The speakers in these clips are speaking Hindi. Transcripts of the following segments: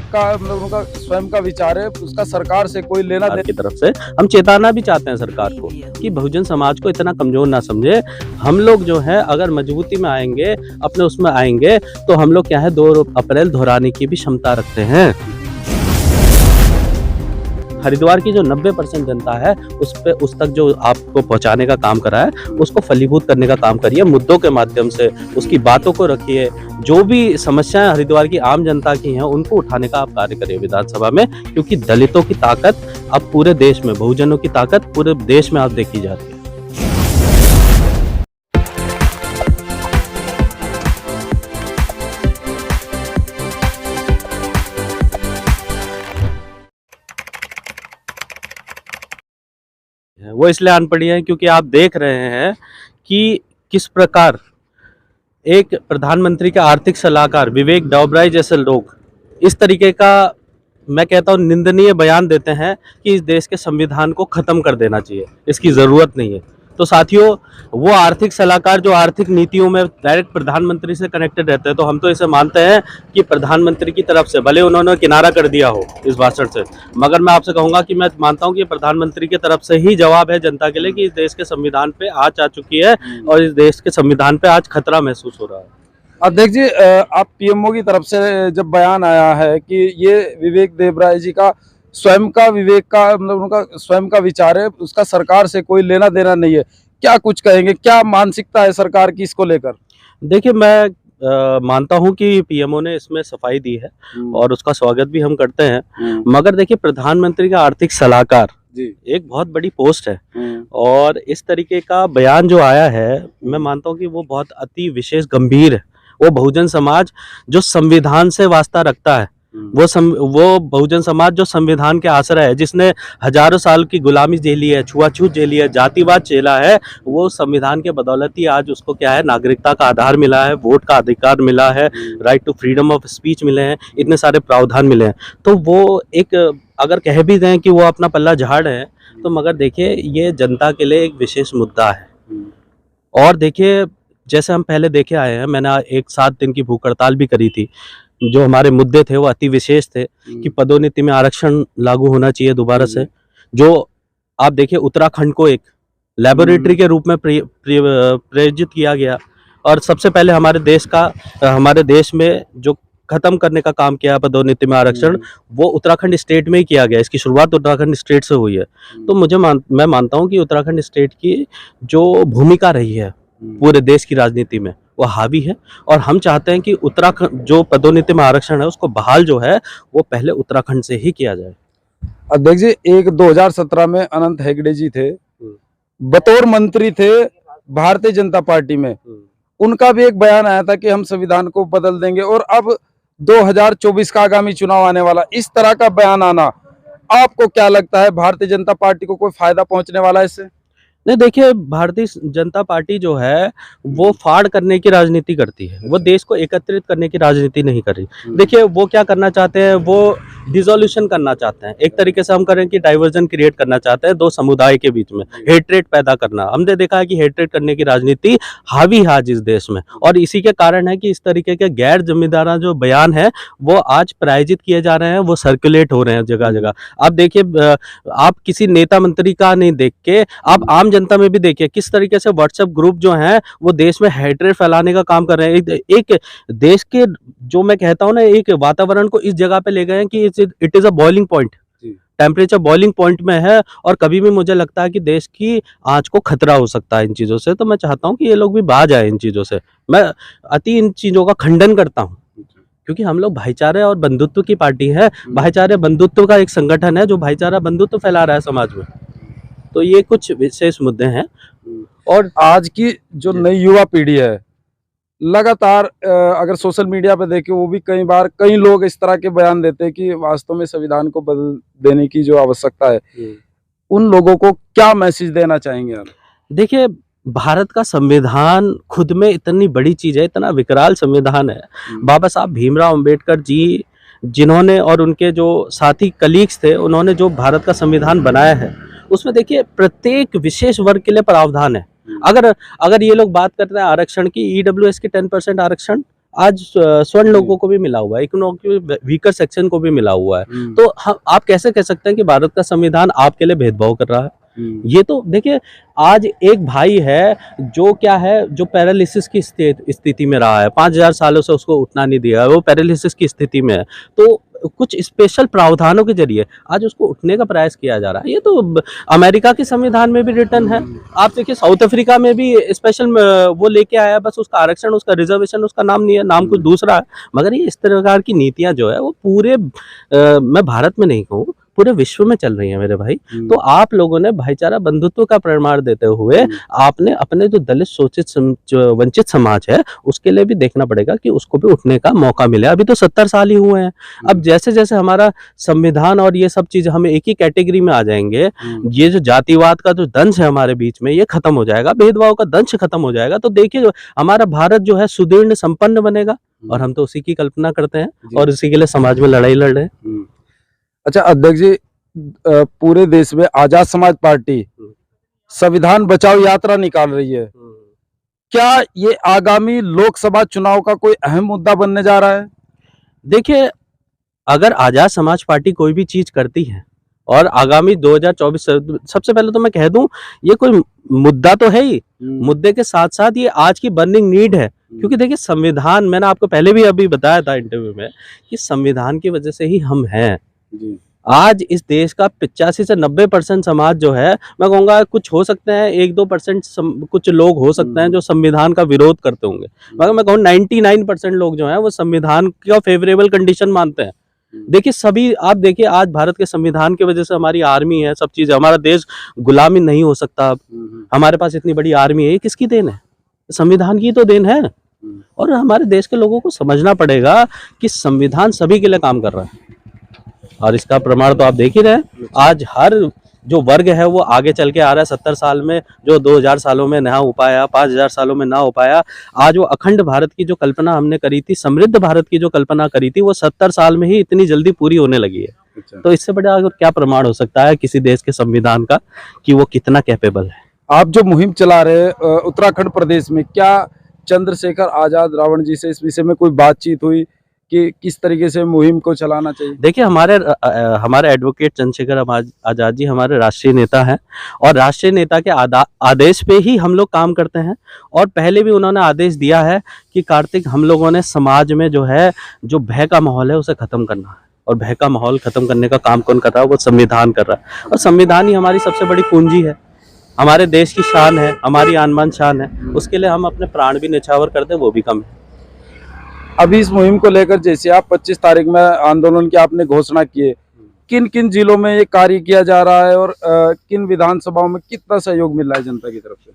का मतलब उनका स्वयं का विचार है, उसका सरकार से कोई लेना सरकार की तरफ से हम चेताना भी चाहते हैं सरकार को कि बहुजन समाज को इतना कमजोर ना समझे। हम लोग जो है अगर मजबूती में आएंगे, अपने उसमें आएंगे, तो हम लोग क्या है 2 अप्रैल दोहराने की भी क्षमता रखते हैं। हरिद्वार की जो 90% जनता है उस तक जो आपको पहुंचाने का काम करा है, उसको फलीभूत करने का काम करिए, मुद्दों के माध्यम से उसकी बातों को रखिए। जो भी समस्याएं हरिद्वार की आम जनता की हैं उनको उठाने का आप कार्य करिए विधानसभा में, क्योंकि दलितों की ताकत अब पूरे देश में, बहुजनों की ताकत पूरे देश में आप देखी जाती है। वो इसलिए आन पड़ी है क्योंकि आप देख रहे हैं कि किस प्रकार एक प्रधानमंत्री के आर्थिक सलाहकार विवेक डोबराय जैसे लोग इस तरीके का, मैं कहता हूँ, निंदनीय बयान देते हैं कि इस देश के संविधान को खत्म कर देना चाहिए, इसकी जरूरत नहीं है। तो साथियों, वो आर्थिक सलाहकार जो आर्थिक नीतियों में डायरेक्ट प्रधानमंत्री से कनेक्टेड रहते हैं, तो हम तो इसे मानते हैं कि प्रधानमंत्री की तरफ से भले उन्होंने किनारा कर दिया हो इस भाषण से, मगर मैं आपसे कहूंगा कि मैं मानता हूं कि प्रधानमंत्री की तरफ से ही जवाब है जनता के लिए कि इस देश के संविधान पे आँच आ चुकी है और इस देश के संविधान पे आज खतरा महसूस हो रहा है। अध्यक्ष जी, आप पीएमओ की तरफ से जब बयान आया है कि ये विवेक देबराय जी का स्वयं का विवेक का मतलब उनका स्वयं का विचार है, उसका सरकार से कोई लेना देना नहीं है, क्या कुछ कहेंगे? क्या मानसिकता है सरकार की इसको लेकर? देखिए, मैं मानता हूं कि पीएमओ ने इसमें सफाई दी है और उसका स्वागत भी हम करते हैं, मगर देखिए, प्रधानमंत्री का आर्थिक सलाहकार जी एक बहुत बड़ी पोस्ट है और इस तरीके का बयान जो आया है, मैं मानता हूं कि वो बहुत अति विशेष गंभीर है। वो बहुजन समाज जो संविधान से वास्ता रखता है, वो बहुजन समाज जो संविधान के आश्रय है, जिसने हजारों साल की गुलामी झेली है, छुआछूत झेली है, जातिवाद झेला है, वो संविधान के बदौलत ही आज उसको क्या है, नागरिकता का आधार मिला है, वोट का अधिकार मिला है, right to freedom of speech मिले हैं, इतने सारे प्रावधान मिले हैं। तो वो एक, अगर कह भी दें कि वो अपना पल्ला झाड़ रहे हैं, तो मगर देखिए, ये जनता के लिए एक विशेष मुद्दा है। और देखिए, जैसे हम पहले देखे आए हैं, मैंने एक 7 दिन की भूख हड़ताल भी करी थी। जो हमारे मुद्दे थे वो अति विशेष थे कि पदोन्नति में आरक्षण लागू होना चाहिए दोबारा से। जो आप देखिए, उत्तराखंड को एक लैबोरेटरी के रूप में प्रायोजित किया गया और सबसे पहले हमारे देश में जो खत्म करने का काम किया पदोन्नति में आरक्षण, वो उत्तराखंड स्टेट में ही किया गया। इसकी शुरुआत उत्तराखंड स्टेट से हुई है। तो मैं मानता हूँ कि उत्तराखंड स्टेट की जो भूमिका रही है पूरे देश की राजनीति में, वो हावी है और हम चाहते हैं कि उत्तराखंड जो पदोन्नति में आरक्षण है उसको बहाल जो है वो पहले उत्तराखंड से ही किया जाए। अध्यक्ष जी, एक 2017 में अनंत हेगड़े जी थे, बतौर मंत्री थे भारतीय जनता पार्टी में, उनका भी एक बयान आया था कि हम संविधान को बदल देंगे, और अब 2024 का आगामी चुनाव आने वाला, इस तरह का बयान आना, आपको क्या लगता है भारतीय जनता पार्टी को कोई फायदा पहुंचने वाला है इससे? नहीं, देखिए, भारतीय जनता पार्टी जो है वो फाड़ करने की राजनीति करती है, वो देश को एकत्रित करने की राजनीति नहीं कर रही। देखिए, वो क्या करना चाहते हैं, वो डिसोल्यूशन करना चाहते हैं, एक तरीके से हम करें कि डाइवर्जन क्रिएट करना चाहते हैं 2 समुदाय के बीच में, हेट्रेट पैदा करना। हमने देखा है कि हेट्रेट करने की राजनीति हावी है आज इस देश में, और इसी के कारण है कि इस तरीके के गैर जिम्मेदाराना जो बयान है वो आज प्रायोजित किए जा रहे हैं, वो सर्कुलेट हो रहे हैं जगह जगह। आप देखिए, आप किसी नेता मंत्री का नहीं देख के आप आम जनता में भी देखिए किस तरीके से व्हाट्सएप ग्रुप जो हैं वो देश में हेट्रेट फैलाने का काम कर रहे हैं। एक देश के, जो मैं कहता हूं ना, एक वातावरण को इस जगह पे ले गए हैं कि it is a boiling point, temperature boiling point में है, और कभी भी मुझे लगता है कि देश की आंच को खतरा हो सकता है इन चीजों से। तो मैं चाहता हूं कि ये लोग भी बाज आए इन चीजों से। मैं अति इन चीजों का खंडन करता हूं, क्योंकि हम लोग भाईचारे और बंधुत्व की पार्टी है। भाईचारे बंधुत्व का एक संगठन है जो भाईचारा बंधुत्व फैला रहा है समाज में। तो ये कुछ विशेष मुद्दे हैं। और आज की जो नई युवा पीढ़ी है, लगातार अगर सोशल मीडिया पे देखें, वो भी कई लोग इस तरह के बयान देते हैं कि वास्तव में संविधान को बदल देने की जो आवश्यकता है, उन लोगों को क्या मैसेज देना चाहेंगे आप? देखिए, भारत का संविधान खुद में इतनी बड़ी चीज है, इतना विकराल संविधान है। बाबा साहब भीमराव अंबेडकर जी, जिन्होंने और उनके जो साथी कलीग्स थे, उन्होंने जो भारत का संविधान बनाया है, उसमें देखिए प्रत्येक विशेष वर्ग के लिए प्रावधान है। अगर ये लोग बात करते हैं आरक्षण की, ईडब्ल्यूएस की 10% आरक्षण आज स्वर्ण लोगों को भी मिला हुआ है, इकोनॉमिक वीकर सेक्शन को भी मिला हुआ है। तो हम आप कैसे कह सकते हैं कि भारत का संविधान आपके लिए भेदभाव कर रहा है? ये तो देखिए, आज एक भाई है जो क्या है, जो पैरालिसिस की स्थिति में रहा है, 5000 सालों से उसको उठना नहीं दिया, वो पैरालिसिस की स्थिति में है, तो कुछ स्पेशल प्रावधानों के जरिए आज उसको उठने का प्रयास किया जा रहा है। ये तो अमेरिका के संविधान में भी रिटर्न है। आप देखिए, साउथ अफ्रीका में भी स्पेशल वो लेके आया, बस उसका आरक्षण, उसका रिजर्वेशन, उसका नाम नहीं है, नाम कुछ दूसरा है। मगर ये इस प्रकार की नीतियां जो है वो पूरे मैं भारत में नहीं कहूँ, पूरे विश्व में चल रही है मेरे भाई। तो आप लोगों ने भाईचारा बंधुत्व का प्रमाण देते हुए आपने अपने जो दलित शोषित जो वंचित समाज है उसके लिए भी देखना पड़ेगा कि उसको भी उठने का मौका मिले। अभी तो 70 साल ही हुए हैं। अब जैसे जैसे हमारा संविधान और ये सब चीज हम एक ही कैटेगरी में आ जाएंगे, ये जो जातिवाद का जो दंश है हमारे बीच में, ये खत्म हो जाएगा, भेदभाव का दंश खत्म हो जाएगा, तो देखिए हमारा भारत जो है सुदृढ़ संपन्न बनेगा। और हम तो उसी की कल्पना करते हैं और उसी के लिए समाज में लड़ाई लड़ रहे हैं। अच्छा अध्यक्ष जी, पूरे देश में आजाद समाज पार्टी संविधान बचाओ यात्रा निकाल रही है। क्या ये आगामी लोकसभा चुनाव का कोई अहम मुद्दा बनने जा रहा है? देखिए, अगर आजाद समाज पार्टी कोई भी चीज करती है और आगामी 2024, सबसे पहले तो मैं कह दूं, ये कोई मुद्दा तो है ही, मुद्दे के साथ साथ ये आज की बर्निंग नीड है। क्योंकि देखिए, संविधान, मैंने आपको पहले भी अभी बताया था इंटरव्यू में कि संविधान की वजह से ही हम हैं। आज इस देश का 85 से 90% समाज जो है, मैं कहूँगा कुछ हो सकते हैं 1-2% कुछ लोग हो सकते हैं जो संविधान का विरोध करते होंगे, मगर मैं कहूँ 99% लोग जो हैं वो संविधान का फेवरेबल कंडीशन मानते हैं। देखिए, सभी आप देखिए, आज भारत के संविधान की वजह से हमारी आर्मी है, सब चीज है, हमारा देश गुलामी नहीं हो सकता अब, हमारे पास इतनी बड़ी आर्मी है। ये किसकी देन है? संविधान की तो देन है। और हमारे देश के लोगों को समझना पड़ेगा कि संविधान सभी के लिए काम कर रहा है, और इसका प्रमाण तो आप देख ही रहे हैं। आज हर जो वर्ग है वो आगे चल के आ रहा है। 70 साल में जो 2000 सालों में ना हो पाया, 5000 सालों में ना हो पाया, आज वो अखंड भारत की जो कल्पना हमने करी थी, समृद्ध भारत की जो कल्पना करी थी, वो 70 साल में ही इतनी जल्दी पूरी होने लगी है। अच्छा। तो इससे बड़ा और क्या प्रमाण हो सकता है किसी देश के संविधान का कि वो कितना कैपेबल है। आप जो मुहिम चला रहे उत्तराखंड प्रदेश में, क्या चंद्रशेखर आजाद रावण जी से इस विषय में कोई बातचीत हुई कि किस तरीके से मुहिम को चलाना चाहिए? देखिए, हमारे एडवोकेट चंद्रशेखर आजाद जी हमारे राष्ट्रीय नेता हैं, और राष्ट्रीय नेता के आदेश पे ही हम लोग काम करते हैं। और पहले भी उन्होंने आदेश दिया है कि कार्तिक, हम लोगों ने समाज में जो है, जो भय का माहौल है उसे खत्म करना है, और भय का माहौल खत्म करने का काम कौन कर रहा है? वो संविधान कर रहा है। और संविधान ही हमारी सबसे बड़ी पूंजी है, हमारे देश की शान है, हमारी आन शान है। उसके लिए हम अपने प्राण भी न्यौछावर कर दें वो भी कम है। अभी इस मुहिम को लेकर जैसे आप 25 तारीख में आंदोलन की आपने घोषणा की है, किन किन जिलों में ये कार्य किया जा रहा है और किन विधानसभाओं में कितना सहयोग मिल रहा है जनता की तरफ से?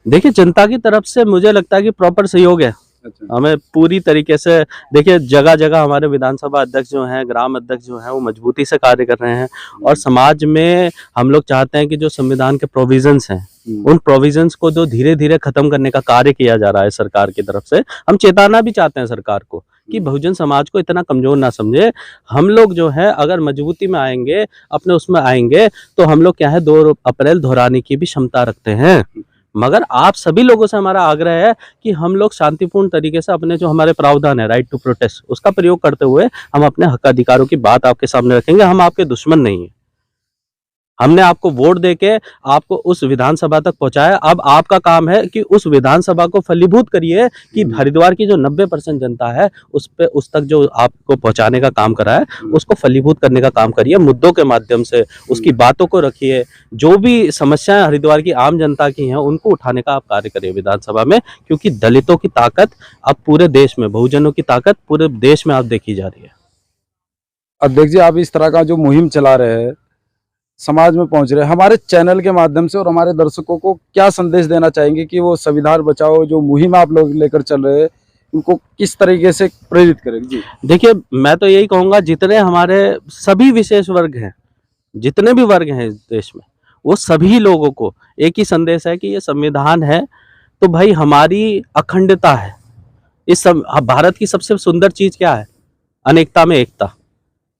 देखिए, जनता की तरफ से मुझे लगता है कि प्रॉपर सहयोग है। अच्छा। हमें पूरी तरीके से, देखिए, जगह जगह हमारे विधानसभा अध्यक्ष जो हैं, ग्राम अध्यक्ष जो हैं, वो मजबूती से कार्य कर रहे हैं। और समाज में हम लोग चाहते हैं कि जो संविधान के प्रोविजंस हैं, उन प्रोविजंस को जो धीरे धीरे खत्म करने का कार्य किया जा रहा है सरकार की तरफ से। हम चेताना भी चाहते हैं सरकार को कि बहुजन समाज को इतना कमजोर ना समझे। हम लोग जो है, अगर मजबूती में आएंगे, अपने उसमें आएंगे, तो हम लोग क्या है, 2 अप्रैल दोहराने की भी क्षमता रखते हैं। मगर आप सभी लोगों से हमारा आग्रह है कि हम लोग शांतिपूर्ण तरीके से अपने जो हमारे प्रावधान है, राइट टू प्रोटेस्ट, उसका प्रयोग करते हुए हम अपने हक अधिकारों की बात आपके सामने रखेंगे। हम आपके दुश्मन नहीं है। हमने आपको वोट देके आपको उस विधानसभा तक पहुंचाया। अब आपका काम है कि उस विधानसभा को फलीभूत करिए कि हरिद्वार की जो 90% जनता है उस तक जो आपको पहुंचाने का काम करा है, उसको फलीभूत करने का काम करिए। मुद्दों के माध्यम से उसकी बातों को रखिए। जो भी समस्याएं हरिद्वार की आम जनता की हैं, उनको उठाने का आप कार्य करिए विधानसभा में, क्योंकि दलितों की ताकत अब पूरे देश में, बहुजनों की ताकत पूरे देश में आप देखी जा रही है। अध्यक्ष जी, आप इस तरह का जो मुहिम चला रहे हैं, समाज में पहुंच रहे हैं, हमारे चैनल के माध्यम से और हमारे दर्शकों को क्या संदेश देना चाहेंगे कि वो संविधान बचाओ जो मुहिम आप लोग लेकर चल रहे हैं, उनको किस तरीके से प्रेरित करें? जी देखिए, मैं तो यही कहूंगा, जितने हमारे सभी विशेष वर्ग हैं, जितने भी वर्ग हैं इस देश में, वो सभी लोगों को एक ही संदेश है कि ये संविधान है तो भाई हमारी अखंडता है। इस भारत की सबसे सुंदर चीज क्या है? अनेकता में एकता।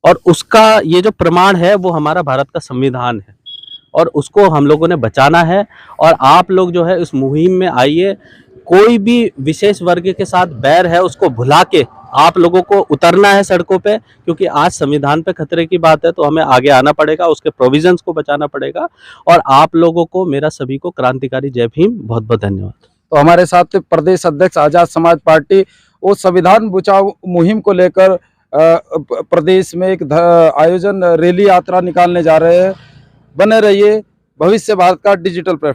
और उसका ये जो प्रमाण है वो हमारा भारत का संविधान है, और उसको हम लोगों ने बचाना है। और आप लोग जो है इस मुहिम में आइए, कोई भी विशेष वर्ग के साथ बैर है उसको भुला के आप लोगों को उतरना है सड़कों पे, क्योंकि आज संविधान पे खतरे की बात है, तो हमें आगे आना पड़ेगा, उसके प्रोविजंस को बचाना पड़ेगा। और आप लोगों को मेरा सभी को क्रांतिकारी जय भीम, बहुत बहुत धन्यवाद। तो हमारे साथ प्रदेश अध्यक्ष आजाद समाज पार्टी वो संविधान बचाओ मुहिम को लेकर प्रदेश में एक आयोजन रैली यात्रा निकालने जा रहे हैं। बने रहिए भविष्य भारत का डिजिटल प्लेटफॉर्म।